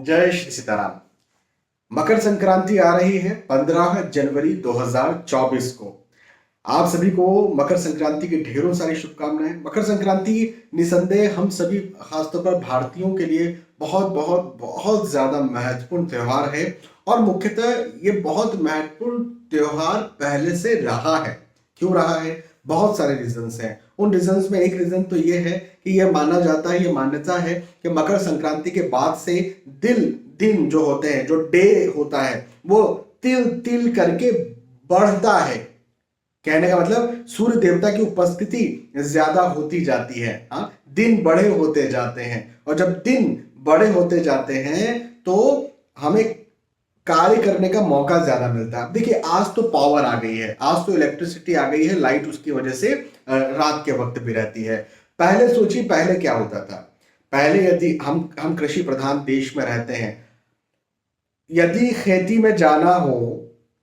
जय श्री सीताराम। मकर संक्रांति आ रही है 15 जनवरी 2024 को। आप सभी को मकर संक्रांति की ढेरों सारी शुभकामनाएं। मकर संक्रांति निसंदेह हम सभी, खासतौर पर भारतीयों के लिए बहुत बहुत बहुत ज्यादा महत्वपूर्ण त्योहार है। और मुख्यतः ये बहुत महत्वपूर्ण त्योहार पहले से रहा है। क्यों रहा है? बहुत सारे रीजंस हैं। उन रीजंस में एक रीजन तो ये है कि यह माना जाता है, ये मान्यता है कि मकर संक्रांति के बाद से दिन जो होते हैं, जो डे होता है, वो तिल तिल करके बढ़ता है। कहने का मतलब सूर्य देवता की उपस्थिति ज्यादा होती जाती है। हाँ, दिन बड़े होते जाते हैं। और जब दिन बड़े होते जाते हैं तो हमें कार्य करने का मौका ज्यादा मिलता है। देखिए, आज तो पावर आ गई है, आज तो इलेक्ट्रिसिटी आ गई है, लाइट उसकी वजह से रात के वक्त भी रहती है। पहले सोचिए, पहले क्या होता था। पहले यदि हम कृषि प्रधान देश में रहते हैं, यदि खेती में जाना हो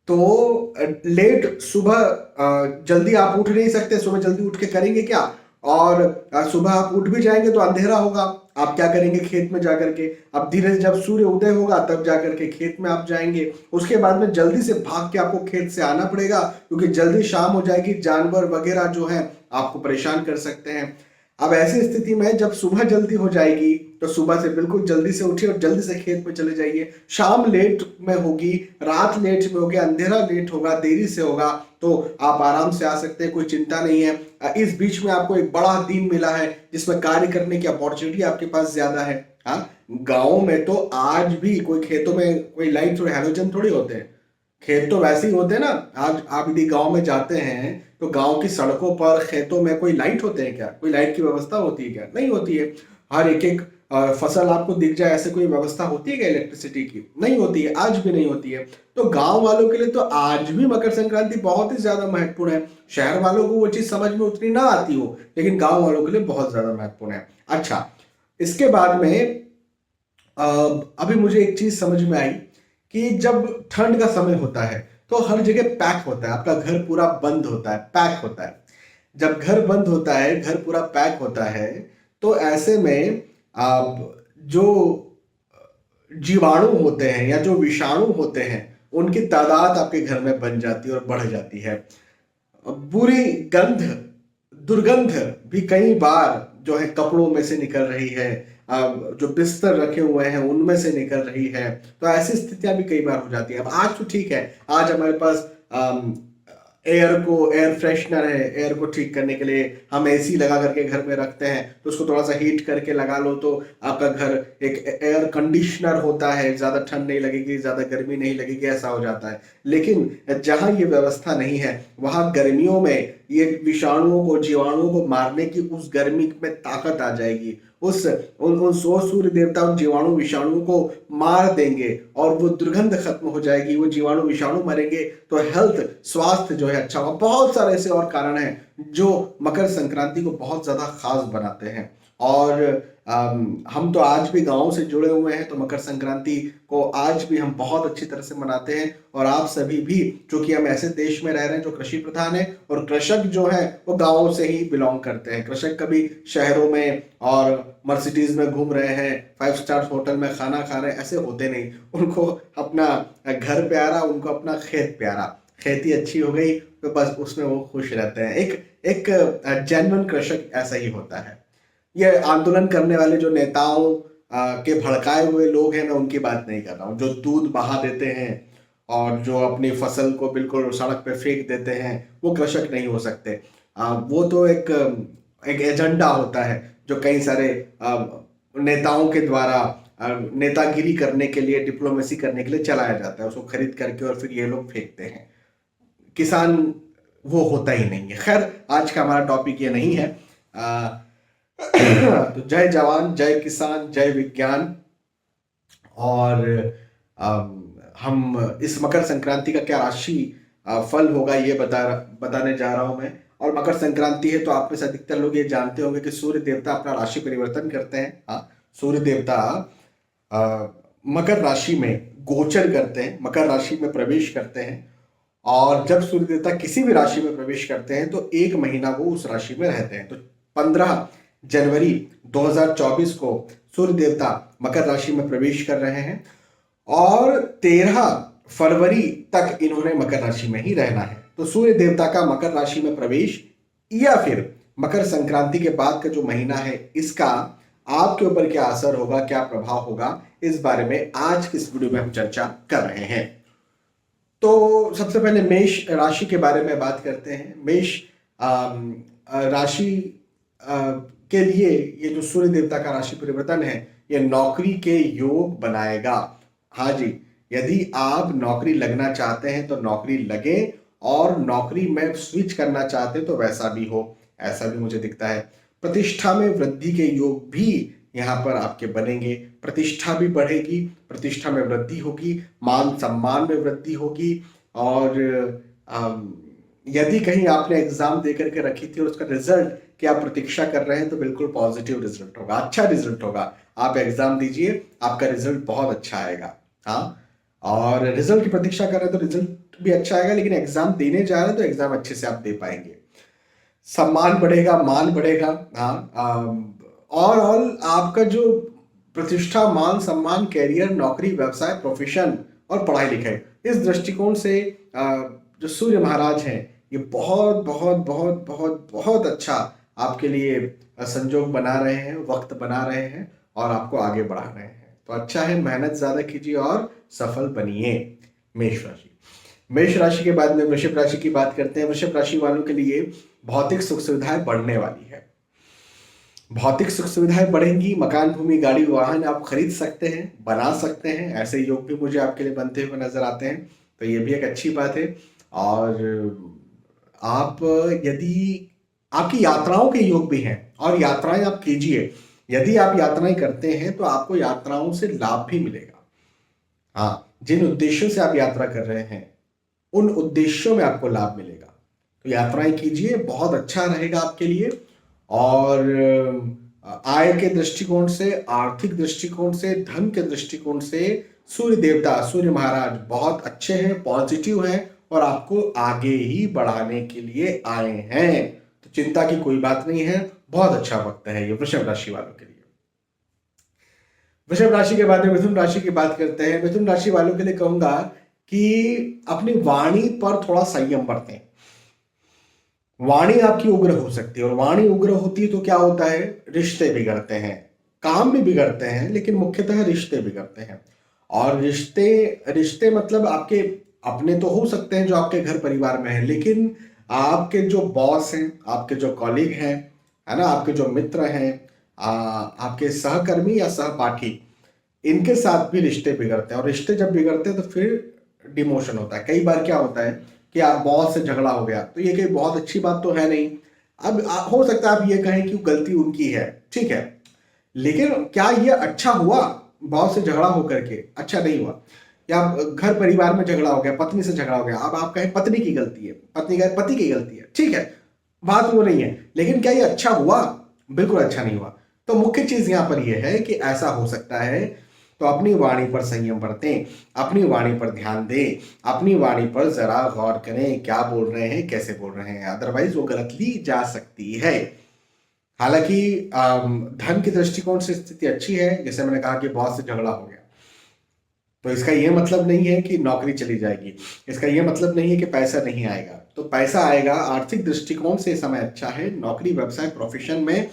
तो लेट सुबह, जल्दी आप उठ नहीं सकते। सुबह जल्दी उठ के करेंगे क्या? और सुबह आप उठ भी जाएंगे तो अंधेरा होगा। आप क्या करेंगे? खेत में जाकर के, अब धीरे जब सूर्य उदय होगा तब जाकर के खेत में आप जाएंगे। उसके बाद में जल्दी से भाग के आपको खेत से आना पड़ेगा, क्योंकि जल्दी शाम हो जाएगी, जानवर वगैरह जो है आपको परेशान कर सकते हैं। अब ऐसी स्थिति में जब सुबह जल्दी हो जाएगी तो सुबह से बिल्कुल जल्दी से उठिए और जल्दी से खेत में चले जाइए। शाम लेट में होगी, रात लेट में होगी, अंधेरा लेट होगा, देरी से होगा, तो आप आराम से आ सकते हैं, कोई चिंता नहीं है। इस बीच में आपको एक बड़ा दिन मिला है जिसमें कार्य करने की अपॉर्चुनिटी आपके पास ज्यादा है। हाँ, गाँव में तो आज भी कोई खेतों में कोई लाइट और हैलोजन थोड़ी होते हैं। खेत तो वैसे ही होते हैं ना। आज आप यदि गांव में जाते हैं तो गांव की सड़कों पर, खेतों में कोई लाइट होते हैं क्या? कोई लाइट की व्यवस्था होती है क्या? नहीं होती है। हर एक एक फसल आपको दिख जाए, ऐसे कोई व्यवस्था होती है क्या इलेक्ट्रिसिटी की? नहीं होती है, आज भी नहीं होती है। तो गांव वालों के लिए तो आज भी मकर संक्रांति बहुत ही ज्यादा महत्वपूर्ण है। शहर वालों को वो चीज समझ में उतनी ना आती हो, लेकिन गांव वालों के लिए बहुत ज्यादा महत्वपूर्ण है। अच्छा, इसके बाद में अभी मुझे एक चीज समझ में आई कि जब ठंड का समय होता है तो हर जगह पैक होता है, आपका घर पूरा बंद होता है, पैक होता है। जब घर बंद होता है, घर पूरा पैक होता है, तो ऐसे में जो जीवाणु होते हैं या जो विषाणु होते हैं, उनकी तादाद आपके घर में बन जाती है और बढ़ जाती है। बुरी गंध, दुर्गंध भी कई बार जो है कपड़ों में से निकल रही है, जो बिस्तर रखे हुए हैं उनमें से निकल रही है। तो ऐसी स्थितियां भी कई बार हो जाती है। अब आज तो ठीक है, आज हमारे पास एयर फ्रेशनर है। एयर को ठीक करने के लिए हम एसी लगा करके घर में रखते हैं, तो उसको थोड़ा सा हीट करके लगा लो तो आपका घर एक एयर कंडीशनर होता है, ज्यादा ठंड नहीं लगेगी, ज्यादा गर्मी नहीं लगेगी, ऐसा हो जाता है। लेकिन जहां ये व्यवस्था नहीं है, वहां गर्मियों में ये विषाणुओं को, जीवाणुओं को मारने की उस गर्मी में ताकत आ जाएगी। उन सूर्य देवता उन जीवाणु विषाणुओं को मार देंगे और वो दुर्गंध खत्म हो जाएगी, वो जीवाणु विषाणु मरेंगे, तो हेल्थ, स्वास्थ्य जो है अच्छा होगा। बहुत सारे ऐसे और कारण हैं जो मकर संक्रांति को बहुत ज्यादा खास बनाते हैं। और हम तो आज भी गांव से जुड़े हुए हैं, तो मकर संक्रांति को आज भी हम बहुत अच्छी तरह से मनाते हैं। और आप सभी भी, क्योंकि हम ऐसे देश में रह रहे हैं जो कृषि प्रधान है, और कृषक जो है वो गांवों से ही बिलोंग करते हैं। कृषक कभी शहरों में और मर्सिडीज में घूम रहे हैं, 5 स्टार होटल में खाना खा रहे हैं, ऐसे होते नहीं। उनको अपना घर प्यारा, उनको अपना खेत प्यारा। खेती अच्छी हो गई तो बस उसमें वो खुश रहते हैं। एक जेन्युइन कृषक ऐसा ही होता है। ये आंदोलन करने वाले जो नेताओं के भड़काए हुए लोग हैं, मैं उनकी बात नहीं कर रहा हूँ। जो दूध बहा देते हैं और जो अपनी फसल को बिल्कुल सड़क पे फेंक देते हैं, वो कृषक नहीं हो सकते। वो तो एक एजेंडा होता है जो कई सारे नेताओं के द्वारा नेतागिरी करने के लिए, डिप्लोमेसी करने के लिए चलाया जाता है। उसको खरीद करके और फिर ये लोग फेंकते हैं। किसान वो होता ही नहीं है। खैर, आज का हमारा टॉपिक ये नहीं है। तो जय जवान, जय किसान, जय विज्ञान। और हम इस मकर संक्रांति का क्या राशि फल होगा ये बताने जा रहा हूं मैं। और मकर संक्रांति है तो आप में से अधिकतर लोग ये जानते होंगे कि सूर्य देवता अपना राशि परिवर्तन करते हैं। हाँ, सूर्य देवता मकर राशि में गोचर करते हैं, मकर राशि में प्रवेश करते हैं। और जब सूर्य देवता किसी भी राशि में प्रवेश करते हैं तो 1 महीना वो उस राशि में रहते हैं। तो 15 जनवरी 2024 को सूर्य देवता मकर राशि में प्रवेश कर रहे हैं और 13 फरवरी तक इन्होंने मकर राशि में ही रहना है। तो सूर्य देवता का मकर राशि में प्रवेश या फिर मकर संक्रांति के बाद का जो महीना है इसका आपके ऊपर क्या असर होगा, क्या प्रभाव होगा, इस बारे में आज की इस वीडियो में हम चर्चा कर रहे हैं। तो सबसे पहले मेष राशि के बारे में बात करते हैं। मेष राशि के लिए ये जो सूर्य देवता का राशि परिवर्तन है ये नौकरी के योग बनाएगा। हाँ जी, यदि आप नौकरी लगना चाहते हैं तो नौकरी लगे, और नौकरी में स्विच करना चाहते हैं तो वैसा भी हो, ऐसा भी मुझे दिखता है। प्रतिष्ठा में वृद्धि के योग भी यहाँ पर आपके बनेंगे, प्रतिष्ठा भी बढ़ेगी, प्रतिष्ठा में वृद्धि होगी, मान सम्मान में वृद्धि होगी। और यदि कहीं आपने एग्जाम दे करके रखी थी और उसका रिजल्ट की आप प्रतीक्षा कर रहे हैं तो बिल्कुल पॉजिटिव रिजल्ट होगा, अच्छा रिजल्ट होगा। आप एग्जाम दीजिए, आपका रिजल्ट बहुत अच्छा आएगा। हाँ, और रिजल्ट की प्रतीक्षा कर रहे हैं तो रिजल्ट भी अच्छा आएगा, लेकिन एग्जाम देने जा रहे हैं तो एग्जाम अच्छे से आप दे पाएंगे। सम्मान बढ़ेगा, मान बढ़ेगा। हाँ, और आपका जो प्रतिष्ठा, मान सम्मान, कैरियर, नौकरी, व्यवसाय, प्रोफेशन और पढ़ाई लिखाई, इस दृष्टिकोण से जो सूर्य महाराज हैं ये बहुत बहुत बहुत बहुत बहुत अच्छा आपके लिए संजोग बना रहे हैं, वक्त बना रहे हैं और आपको आगे बढ़ा रहे हैं। तो अच्छा है, मेहनत ज्यादा कीजिए और सफल बनिए। मेष राशि। मेष राशि के बाद में वृषभ राशि की बात करते हैं। वृषभ राशि वालों के लिए भौतिक सुख सुविधाएं बढ़ने वाली है। भौतिक सुख सुविधाएं बढ़ेंगी, मकान, भूमि, गाड़ी, वाहन आप खरीद सकते हैं, बना सकते हैं। ऐसे योग भी मुझे आपके लिए बनते हुए नजर आते हैं, तो ये भी एक अच्छी बात है। और आप यदि आपकी यात्राओं के योग भी हैं और यात्राएं आप कीजिए, यदि आप यात्राएं करते हैं तो आपको यात्राओं से लाभ भी मिलेगा। हाँ, जिन उद्देश्यों से आप यात्रा कर रहे हैं उन उद्देश्यों में आपको लाभ मिलेगा। तो यात्राएं कीजिए, बहुत अच्छा रहेगा आपके लिए। और आय के दृष्टिकोण से, आर्थिक दृष्टिकोण से, धन के दृष्टिकोण से सूर्य देवता, सूर्य महाराज बहुत अच्छे हैं, पॉजिटिव हैं और आपको आगे ही बढ़ाने के लिए आए हैं। तो चिंता की कोई बात नहीं है, बहुत अच्छा वक्त है ये वृषभ राशि वालों के लिए। वृषभ राशि के बाद में मिथुन राशि की बात करते हैं। मिथुन राशि वालों के लिए कहूंगा कि अपनी वाणी पर थोड़ा संयम बरतें। वाणी आपकी उग्र हो सकती है, और वाणी उग्र होती है तो क्या होता है, रिश्ते बिगड़ते हैं, काम भी बिगड़ते हैं, लेकिन मुख्यतः रिश्ते बिगड़ते हैं। और रिश्ते रिश्ते मतलब आपके अपने तो हो सकते हैं जो आपके घर परिवार में है, लेकिन आपके जो बॉस हैं, आपके जो कॉलीग हैं, है ना, आपके जो मित्र हैं, आपके सहकर्मी या सहपाठी, इनके साथ भी रिश्ते बिगड़ते हैं। और रिश्ते जब बिगड़ते हैं तो फिर डिमोशन होता है। कई बार क्या होता है कि आप बॉस से झगड़ा हो गया, तो ये कोई बहुत अच्छी बात तो है नहीं। अब हो सकता है आप ये कहें कि गलती उनकी है, ठीक है, लेकिन क्या ये अच्छा हुआ? बॉस से झगड़ा होकर के अच्छा नहीं हुआ। या घर परिवार में झगड़ा हो गया, पत्नी से झगड़ा हो गया, अब आप कहें पत्नी की गलती है, पत्नी का पति की गलती है, ठीक है, बात वो नहीं है, लेकिन क्या ये अच्छा हुआ? बिल्कुल अच्छा नहीं हुआ। तो मुख्य चीज यहां पर यह है कि ऐसा हो सकता है, तो अपनी वाणी पर संयम बरतें, अपनी वाणी पर ध्यान दें, अपनी वाणी पर जरा गौर करें, क्या बोल रहे हैं, कैसे बोल रहे हैं, अदरवाइज वो गलत ली जा सकती है। हालांकि धन के दृष्टिकोण से स्थिति अच्छी है, जैसे मैंने कहा कि बॉस से झगड़ा हो गया, तो इसका यह मतलब नहीं है कि नौकरी चली जाएगी, इसका यह मतलब नहीं है कि पैसा नहीं आएगा। तो पैसा आएगा, आर्थिक दृष्टिकोण से समय अच्छा है, नौकरी, व्यवसाय, प्रोफेशन में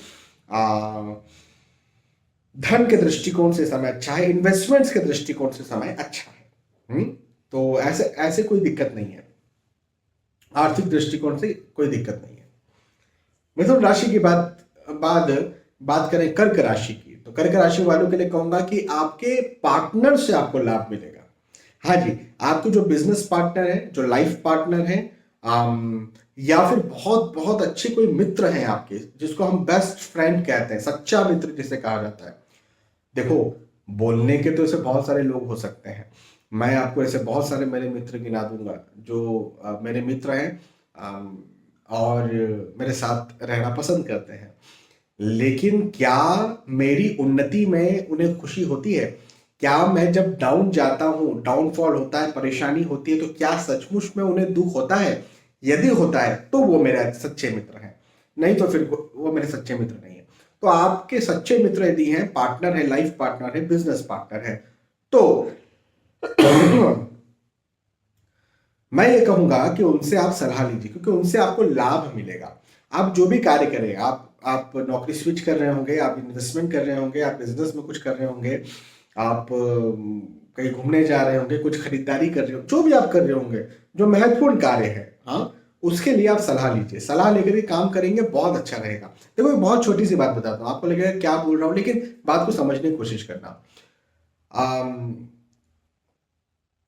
धन के दृष्टिकोण से समय अच्छा है, इन्वेस्टमेंट्स के दृष्टिकोण से समय अच्छा है। तो ऐसे ऐसे कोई दिक्कत नहीं है, आर्थिक दृष्टिकोण से कोई दिक्कत नहीं है। मिथुन राशि की बात करें कर्क राशि की, तो कर्क राशि वालों के लिए कहूंगा कि आपके पार्टनर से आपको लाभ मिलेगा। हाँ जी, आपके जो बिजनेस पार्टनर है, जो लाइफ पार्टनर है, या फिर बहुत बहुत अच्छे कोई मित्र हैं आपके, जिसको हम बेस्ट फ्रेंड कहते हैं, सच्चा मित्र जिसे कहा जाता है। देखो, बोलने के तो ऐसे बहुत सारे लोग हो सकते हैं, मैं आपको ऐसे बहुत सारे मेरे मित्र गिना दूंगा जो मेरे मित्र हैं और मेरे साथ रहना पसंद करते हैं, लेकिन क्या मेरी उन्नति में उन्हें खुशी होती है? क्या मैं जब डाउन जाता हूं, डाउनफॉल होता है, परेशानी होती है, तो क्या सचमुच में उन्हें दुख होता है? यदि होता है तो वो मेरे सच्चे मित्र हैं, नहीं तो फिर वो मेरे सच्चे मित्र नहीं है। तो आपके सच्चे मित्र यदि हैं, पार्टनर है, लाइफ पार्टनर है, बिजनेस पार्टनर है, तो मैं ये कहूंगा कि उनसे आप सलाह लीजिए, क्योंकि उनसे आपको लाभ मिलेगा। आप जो भी कार्य करें, आप नौकरी स्विच कर रहे होंगे, आप इन्वेस्टमेंट कर रहे होंगे, आप बिजनेस में कुछ कर रहे होंगे, आप कहीं घूमने जा रहे होंगे, कुछ खरीदारी कर रहे हो, जो भी आप कर रहे होंगे, जो महत्वपूर्ण कार्य है, हाँ, उसके लिए आप सलाह लीजिए। सलाह लेकर के काम करेंगे, बहुत अच्छा रहेगा। देखो, एक बहुत छोटी सी बात बताता हूँ, आपको लगेगा क्या बोल रहा हूँ, लेकिन बात को समझने की कोशिश करना।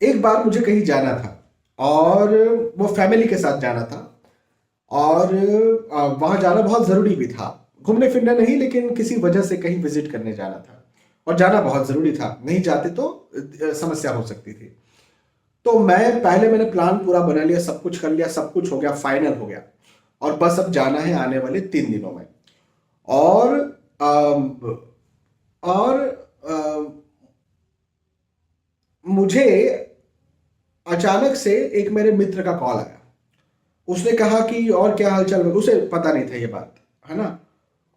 एक बार मुझे कहीं जाना था, और वो फैमिली के साथ जाना था, और वहां जाना बहुत जरूरी भी था। घूमने फिरने नहीं, लेकिन किसी वजह से कहीं विजिट करने जाना था, और जाना बहुत जरूरी था, नहीं जाते तो समस्या हो सकती थी। तो मैंने प्लान पूरा बना लिया, सब कुछ कर लिया, सब कुछ हो गया, फाइनल हो गया, और बस अब जाना है आने वाले 3 दिनों में। और अम, और मुझे अचानक से एक मेरे मित्र का कॉल आया। उसने कहा कि और क्या हालचाल, उसे पता नहीं था ये बात, है ना।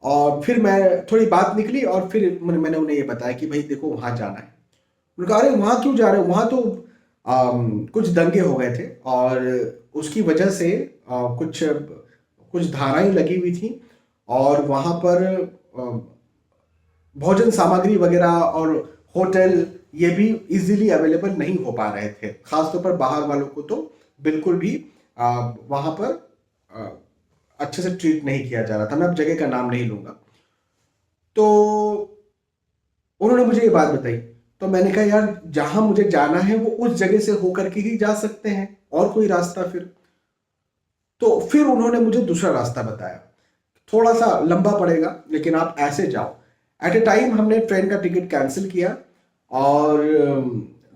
और फिर मैं थोड़ी बात निकली, और फिर मैंने उन्हें ये बताया कि भाई देखो, वहां जाना है। उन्होंने कहा, अरे वहां क्यों जा रहे हो, वहां तो कुछ दंगे हो गए थे, और उसकी वजह से कुछ कुछ धाराएं लगी हुई थी, और वहां पर भोजन सामग्री वगैरह और होटल ये भी इजीली अवेलेबल नहीं हो पा रहे थे, खासतौर पर बाहर वालों को तो बिल्कुल भी वहां पर आ, अच्छे से ट्रीट नहीं किया जा रहा था। मैं अब जगह का नाम नहीं लूंगा। तो उन्होंने मुझे ये बात बताई, तो मैंने कहा यार, जहां मुझे जाना है वो उस जगह से होकर के ही जा सकते हैं, और कोई रास्ता फिर। तो फिर उन्होंने मुझे दूसरा रास्ता बताया, थोड़ा सा लंबा पड़ेगा, लेकिन आप ऐसे जाओ। एट ए टाइम हमने ट्रेन का टिकट कैंसिल किया, और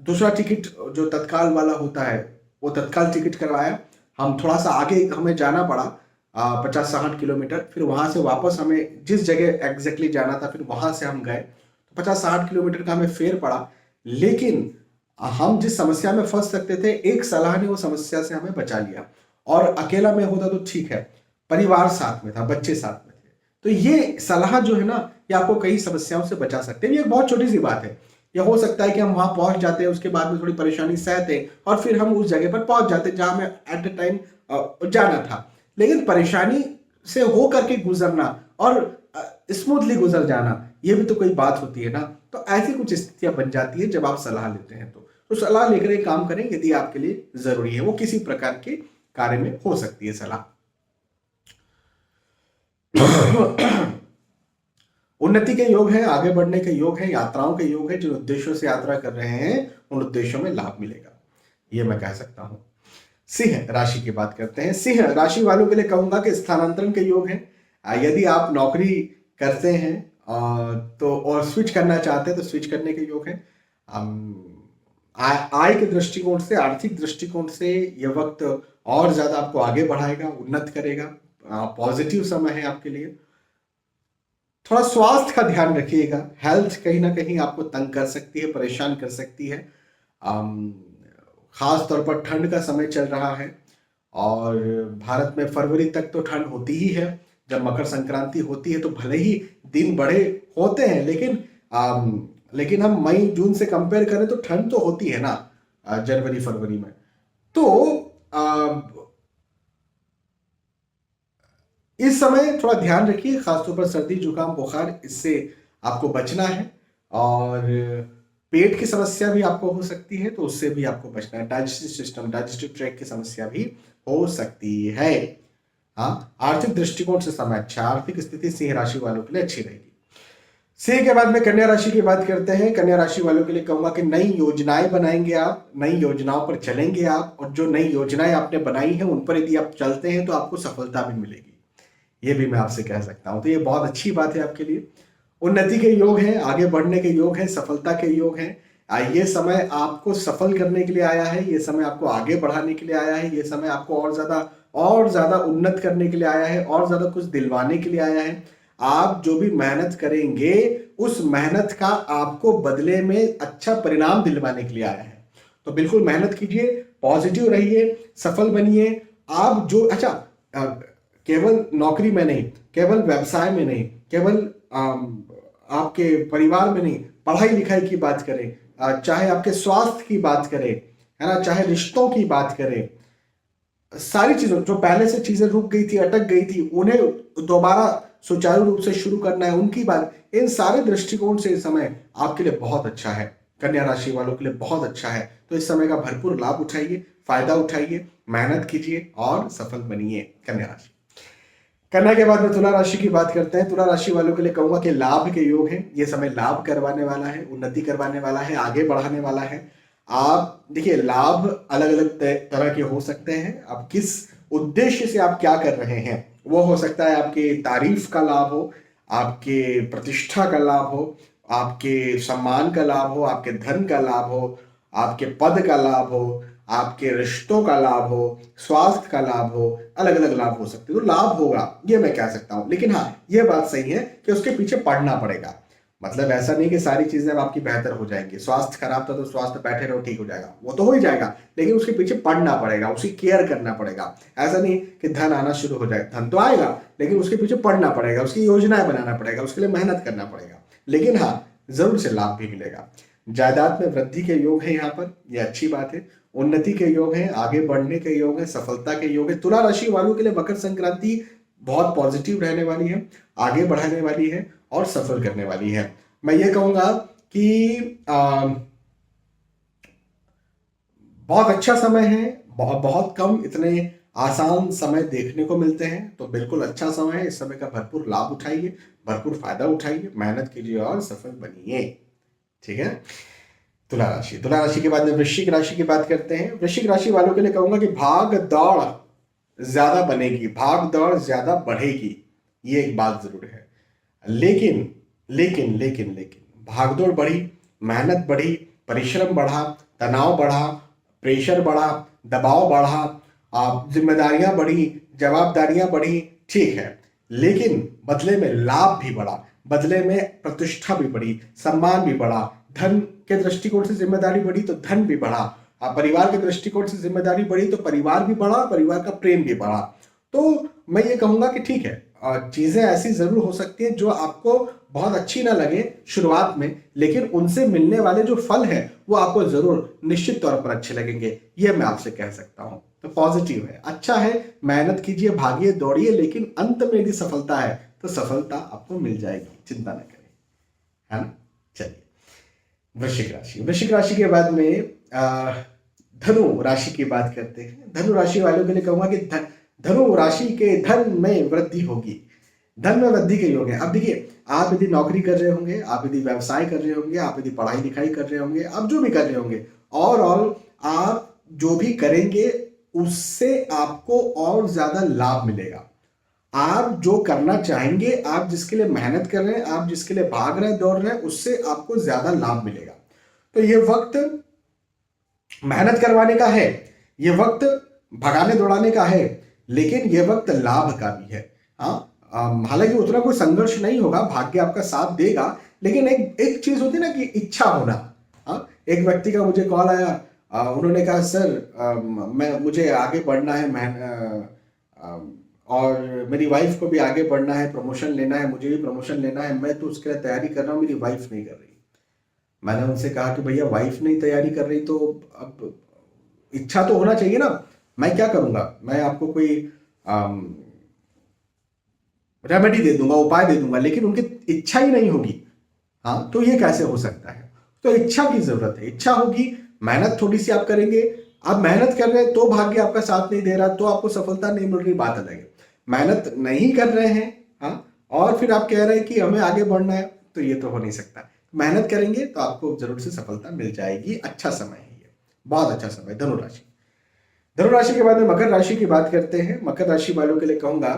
दूसरा टिकट जो तत्काल वाला होता है, वो तत्काल टिकट करवाया। हम थोड़ा सा आगे हमें जाना पड़ा, 50-60 किलोमीटर। फिर वहां से वापस हमें जिस जगह एग्जैक्टली जाना था, फिर वहां से हम गए, तो 50-60 किलोमीटर का हमें फेर पड़ा। लेकिन हम जिस समस्या में फंस सकते थे, एक सलाह ने वो समस्या से हमें बचा लिया। और अकेला में होता तो ठीक है, परिवार साथ में था, बच्चे साथ में थे, तो ये सलाह जो है ना, ये आपको कई समस्याओं से बचा सकते हैं। ये एक बहुत छोटी सी बात है। यह हो सकता है कि हम वहां पहुंच जाते हैं, उसके बाद में थोड़ी परेशानी सहते, और फिर हम उस जगह पर पहुंच जाते जहां हमें एट ए टाइम जाना था। लेकिन परेशानी से हो करके गुजरना, और स्मूथली गुजर जाना, ये भी तो कोई बात होती है ना। तो ऐसी कुछ स्थितियां बन जाती है जब आप सलाह लेते हैं। तो सलाह लेकर एक काम करें, यदि आपके लिए जरूरी है, वो किसी प्रकार के कार्य में हो सकती है सलाह। उन्नति के योग है, आगे बढ़ने के योग है, यात्राओं के योग है। जिन उद्देश्यों से यात्रा कर रहे हैं, उन उद्देश्यों में लाभ मिलेगा, ये मैं कह सकता हूं। सिंह राशि की बात करते हैं। सिंह राशि वालों के लिए कहूंगा कि स्थानांतरण के योग है। यदि आप नौकरी करते हैं तो और स्विच करना चाहते हैं, तो स्विच करने के योग है। आय के दृष्टिकोण से, आर्थिक दृष्टिकोण से यह वक्त और ज्यादा आपको आगे बढ़ाएगा, उन्नत करेगा। पॉजिटिव समय है आपके लिए। थोड़ा स्वास्थ्य का ध्यान रखिएगा, हेल्थ कहीं ना कहीं आपको तंग कर सकती है, परेशान कर सकती है। खास तौर पर ठंड का समय चल रहा है, और भारत में फरवरी तक तो ठंड होती ही है। जब मकर संक्रांति होती है तो भले ही दिन बड़े होते हैं, लेकिन हम मई जून से कंपेयर करें तो ठंड तो होती है ना, जनवरी फरवरी में। तो इस समय थोड़ा ध्यान रखिए, खासतौर पर सर्दी जुकाम बुखार, इससे आपको बचना है। और पेट की समस्या भी आपको हो सकती है, तो उससे भी आपको बचना है। डाइजेस्टिव सिस्टम, डाइजेस्टिव ट्रैक की समस्या भी हो सकती है। हाँ, आर्थिक दृष्टिकोण से समय अच्छा, आर्थिक स्थिति सिंह राशि वालों के लिए अच्छी रहेगी। सिंह के बाद में कन्या राशि की बात करते हैं। कन्या राशि वालों के लिए कहूंगा कि नई योजनाएं बनाएंगे आप, नई योजनाओं पर चलेंगे आप, और जो नई योजनाएं आपने बनाई हैं उन पर यदि आप चलते हैं तो आपको सफलता भी मिलेगी, ये भी मैं आपसे कह सकता हूं। तो ये बहुत अच्छी बात है आपके लिए। उन्नति के योग हैं, आगे बढ़ने के योग हैं, सफलता के योग हैं। ये समय आपको सफल करने के लिए आया है, ये समय आपको आगे बढ़ाने के लिए आया है, ये समय आपको और ज्यादा उन्नत करने के लिए आया है, और ज्यादा कुछ दिलवाने के लिए आया है। आप जो भी मेहनत करेंगे, उस मेहनत का आपको बदले में अच्छा परिणाम दिलवाने के लिए आया है। तो बिल्कुल मेहनत कीजिए, पॉजिटिव रहिए, सफल बनिए। आप जो केवल नौकरी में नहीं, केवल व्यवसाय में नहीं, केवल आपके परिवार में नहीं, पढ़ाई लिखाई की बात करें, चाहे आपके स्वास्थ्य की बात करें, है ना, चाहे रिश्तों की बात करें, सारी चीजों जो पहले से चीजें रुक गई थी, अटक गई थी, उन्हें दोबारा सुचारू रूप से शुरू करना है, उनकी बात, इन सारे दृष्टिकोण से इस समय आपके लिए बहुत अच्छा है। कन्या राशि वालों के लिए बहुत अच्छा है। तो इस समय का भरपूर लाभ उठाइए, फायदा उठाइए, मेहनत कीजिए और सफल बनिए। कन्या राशि। कन्या के बाद में तुला राशि की बात करते हैं। तुला राशि वालों के लिए कहूंगा कि लाभ के योग हैं। ये समय लाभ करवाने वाला है, उन्नति करवाने वाला है, आगे बढ़ाने वाला है। आप देखिए, लाभ अलग अलग तरह के हो सकते हैं। अब किस उद्देश्य से आप क्या कर रहे हैं, वो हो सकता है आपके तारीफ का लाभ हो, आपके प्रतिष्ठा का लाभ हो, आपके सम्मान का लाभ हो, आपके धन का लाभ हो, आपके पद का लाभ हो, आपके रिश्तों का लाभ हो, स्वास्थ्य का लाभ हो, अलग अलग लाभ हो सकते हैं। तो लाभ होगा, ये मैं कह सकता हूं। लेकिन हाँ, ये बात सही है कि उसके पीछे पढ़ना पड़ेगा। मतलब ऐसा नहीं कि सारी चीजें आपकी बेहतर हो जाएंगी। स्वास्थ्य खराब था तो स्वास्थ्य बैठे रहो ठीक हो जाएगा, वो तो हो ही जाएगा, लेकिन उसके पीछे पढ़ना पड़ेगा, उसकी केयर करना पड़ेगा। ऐसा नहीं कि धन आना शुरू हो जाए, धन तो आएगा लेकिन उसके पीछे पढ़ना पड़ेगा, उसकी योजनाएं बनाना पड़ेगा, उसके लिए मेहनत करना पड़ेगा। लेकिन हाँ, जरूर से लाभ भी मिलेगा। जायदाद में वृद्धि के योग है यहाँ पर, यह अच्छी बात है। उन्नति के योग है, आगे बढ़ने के योग है, सफलता के योग है। तुला राशि वालों के लिए मकर संक्रांति बहुत पॉजिटिव रहने वाली है, आगे बढ़ाने वाली है और सफल करने वाली है। मैं ये कहूंगा कि बहुत अच्छा समय है। बहुत कम इतने आसान समय देखने को मिलते हैं, तो बिल्कुल अच्छा समय है। इस समय का भरपूर लाभ उठाइए, भरपूर फायदा उठाइए, मेहनत कीजिए और सफल बनिए। ठीक है। तुला राशि। तुला राशि के बाद में वृश्चिक राशि की बात करते हैं। वृश्चिक राशि वालों के लिए कहूंगा कि भाग दौड़ ज्यादा बनेगी, भाग दौड़ ज्यादा बढ़ेगी, ये एक बात जरूर है। लेकिन लेकिन लेकिन लेकिन भागदौड़ बढ़ी, मेहनत बढ़ी, परिश्रम बढ़ा, तनाव बढ़ा, प्रेशर बढ़ा, दबाव बढ़ा, जिम्मेदारियां बढ़ी, जवाबदारियां बढ़ी, ठीक है। लेकिन बदले में लाभ भी बढ़ा, बदले में प्रतिष्ठा भी बढ़ी, सम्मान भी बढ़ा। धन के दृष्टिकोण से जिम्मेदारी बढ़ी तो धन भी बढ़ा, परिवार के दृष्टिकोण से जिम्मेदारी बढ़ी तो परिवार भी बढ़ा, परिवार का प्रेम भी बढ़ा। तो मैं ये कहूंगा कि ठीक है, चीजें ऐसी जरूर हो सकती हैं जो आपको बहुत अच्छी ना लगे शुरुआत में, लेकिन उनसे मिलने वाले जो फल है वो आपको जरूर निश्चित तौर पर अच्छे लगेंगे, ये मैं आपसे कह सकता हूं। तो पॉजिटिव है, अच्छा है, मेहनत कीजिए, भागिए, दौड़िए, लेकिन अंत में यदि सफलता है तो सफलता आपको मिल जाएगी, चिंता न करें, है ना। चलिए, वृश्चिक राशि। वृश्चिक राशि के बाद में धनु राशि की बात करते हैं। धनु राशि वालों के लिए कहूंगा कि धनु राशि के धन में वृद्धि होगी, धन में वृद्धि के योग है। अब देखिए, आप यदि नौकरी कर रहे होंगे, आप यदि व्यवसाय कर रहे होंगे, आप यदि पढ़ाई लिखाई कर रहे होंगे, आप जो भी कर रहे होंगे, ओवरऑल आप जो भी करेंगे उससे आपको और ज्यादा लाभ मिलेगा। आप जो करना चाहेंगे, आप जिसके लिए मेहनत कर रहे हैं, आप जिसके लिए भाग रहे हैं, दौड़ रहे हैं, उससे आपको ज्यादा लाभ मिलेगा। तो ये वक्त मेहनत करवाने का है, ये वक्त भगाने दौड़ाने का है, लेकिन ये वक्त लाभ का भी है। हाँ, हालांकि उतना कोई संघर्ष नहीं होगा, भाग्य आपका साथ देगा, लेकिन एक चीज होती है ना कि इच्छा होना। हाँ, एक व्यक्ति का मुझे कॉल आया, उन्होंने कहा सर मुझे आगे बढ़ना है, और मेरी वाइफ को भी आगे बढ़ना है, प्रमोशन लेना है, मुझे भी प्रमोशन लेना है, मैं तो उसके लिए तैयारी कर रहा हूँ, मेरी वाइफ नहीं कर रही। मैंने उनसे कहा कि भैया वाइफ नहीं तैयारी कर रही तो अब इच्छा तो होना चाहिए ना। मैं क्या करूंगा, मैं आपको कोई रेमेडी दे दूंगा, उपाय दे दूंगा, लेकिन उनकी इच्छा ही नहीं होगी। हाँ, तो ये कैसे हो सकता है। तो इच्छा की जरूरत है, इच्छा होगी, मेहनत थोड़ी सी आप करेंगे। आप मेहनत कर रहे हैं तो भाग्य आपका साथ नहीं दे रहा, तो आपको सफलता नहीं मिल रही, बात अलग है। मेहनत नहीं कर रहे हैं, हाँ, और फिर आप कह रहे हैं कि हमें आगे बढ़ना है, तो ये तो हो नहीं सकता। मेहनत करेंगे तो आपको जरूर से सफलता मिल जाएगी। अच्छा समय है ये, बहुत अच्छा समय। धनुराशि। धनुराशि के बाद में मकर राशि की बात करते हैं। मकर राशि वालों के लिए कहूंगा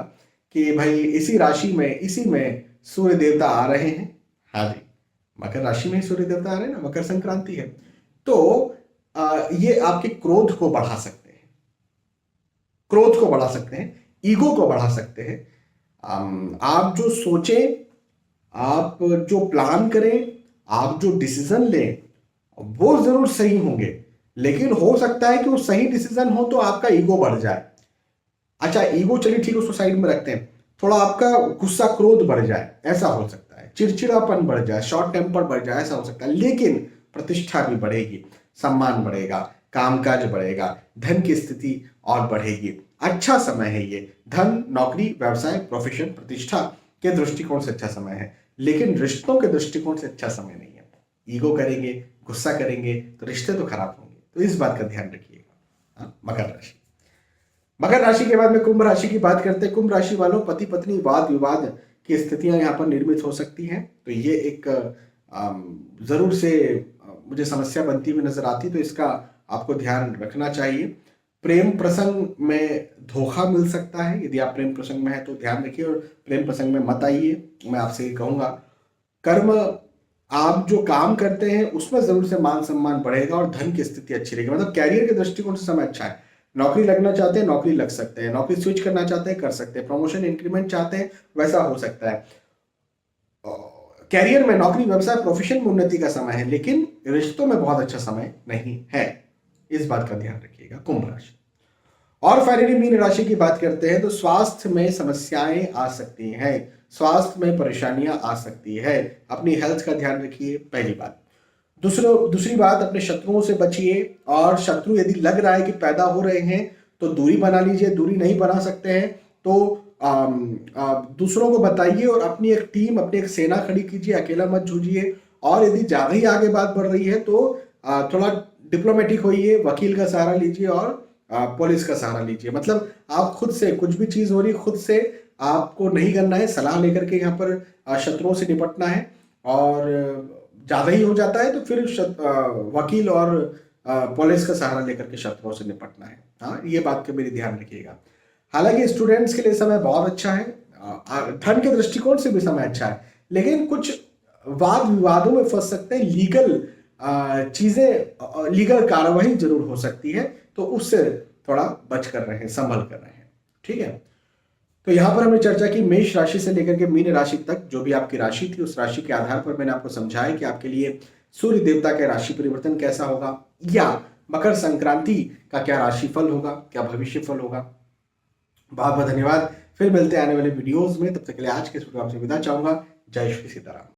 कि भाई इसी में सूर्य देवता आ रहे हैं। हाँ जी, मकर राशि में ही सूर्य देवता आ रहे हैं ना, मकर संक्रांति है, तो ये आपके क्रोध को बढ़ा सकते हैं, क्रोध को बढ़ा सकते हैं, ईगो को बढ़ा सकते हैं। आप जो सोचें, आप जो प्लान करें, आप जो डिसीजन लें, वो जरूर सही होंगे, लेकिन हो सकता है कि वो सही डिसीजन हो तो आपका ईगो बढ़ जाए। अच्छा, ईगो चलिए ठीक है, उसको साइड में रखते हैं, थोड़ा आपका गुस्सा क्रोध बढ़ जाए, ऐसा हो सकता है। जाए, चिड़चिड़ापन बढ़ जाए, शॉर्ट टेम्पर बढ़ जाए, ऐसा हो सकता है। लेकिन प्रतिष्ठा भी बढ़ेगी, सम्मान बढ़ेगा, कामकाज बढ़ेगा, धन की स्थिति और बढ़ेगी। अच्छा समय है ये। धन, नौकरी, व्यवसाय, प्रोफेशन, प्रतिष्ठा के दृष्टिकोण से अच्छा समय है, लेकिन रिश्तों के दृष्टिकोण से अच्छा समय नहीं है। ईगो करेंगे, गुस्सा करेंगे तो रिश्ते तो खराब होंगे, तो इस बात का ध्यान रखिएगा। मकर राशि। मकर राशि के बाद में कुंभ राशि की बात करते हैं। कुंभ राशि वालों, पति पत्नी वाद विवाद की स्थितियां यहाँ पर निर्मित हो सकती हैं, तो ये एक जरूर से मुझे समस्या बनती हुई नजर आती, तो इसका आपको ध्यान रखना चाहिए। प्रेम प्रसंग में धोखा मिल सकता है, यदि आप प्रेम प्रसंग में है तो ध्यान रखिए और प्रेम प्रसंग में मत आइए, मैं आपसे ये कहूंगा। कर्म, आप जो काम करते हैं उसमें जरूर से मान सम्मान बढ़ेगा और धन की स्थिति अच्छी रहेगी। मतलब कैरियर के दृष्टिकोण से समय अच्छा है। नौकरी लगना चाहते हैं, नौकरी लग सकते हैं, नौकरी स्विच करना चाहते हैं, कर सकते हैं, प्रमोशन इंक्रीमेंट चाहते हैं, वैसा हो सकता है। कैरियर में, नौकरी, व्यवसाय, प्रोफेशन में उन्नति का समय है, लेकिन रिश्तों में बहुत अच्छा समय नहीं है, इस बात का ध्यान रखिएगा। कुंभ राशि। और फाइनली मीन राशि की बात करते हैं, तो स्वास्थ्य में समस्याएं आ सकती हैं, स्वास्थ्य में परेशानियां आ सकती है, अपनी हेल्थ का ध्यान रखिए, पहली बात। दूसरी बात, अपने शत्रुओं से बचिए, और शत्रु यदि लग रहा है कि पैदा हो रहे हैं तो दूरी बना लीजिए, दूरी नहीं बना सकते हैं तो दूसरों को बताइए और अपनी एक टीम, अपनी एक सेना खड़ी कीजिए, अकेला मत जूझिए। और यदि ज्यादा ही आगे बात बढ़ रही है तो थोड़ा डिप्लोमेटिक होइए, वकील का सहारा लीजिए और पुलिस का सहारा लीजिए। मतलब आप खुद से कुछ भी चीज हो रही, खुद से आपको नहीं करना है, सलाह लेकर के यहाँ पर शत्रुओं से निपटना है। और ज्यादा ही हो जाता है तो फिर वकील और पुलिस का सहारा लेकर के शत्रुओं से निपटना है। हाँ, ये बात का मेरी ध्यान रखिएगा। हालांकि स्टूडेंट्स के लिए समय बहुत अच्छा है, धन के दृष्टिकोण से भी समय अच्छा है, लेकिन कुछ वाद विवादों में फंस सकते हैं, लीगल चीजें, लीगल कार्रवाई जरूर हो सकती है, तो उससे थोड़ा बच कर रहे हैं, संभल कर रहे हैं। ठीक है, तो यहां पर हमने चर्चा की मेष राशि से लेकर के मीन राशि तक, जो भी आपकी राशि थी उस राशि के आधार पर मैंने आपको समझाया कि आपके लिए सूर्य देवता का राशि परिवर्तन कैसा होगा, या मकर संक्रांति का क्या राशिफल होगा, क्या भविष्य फल होगा। बहुत बहुत धन्यवाद। फिर मिलते हैं आने वाले वीडियोस में, तब तक के लिए आज के इस वीडियो आपसे विदा चाहूंगा। जय श्री सीताराम।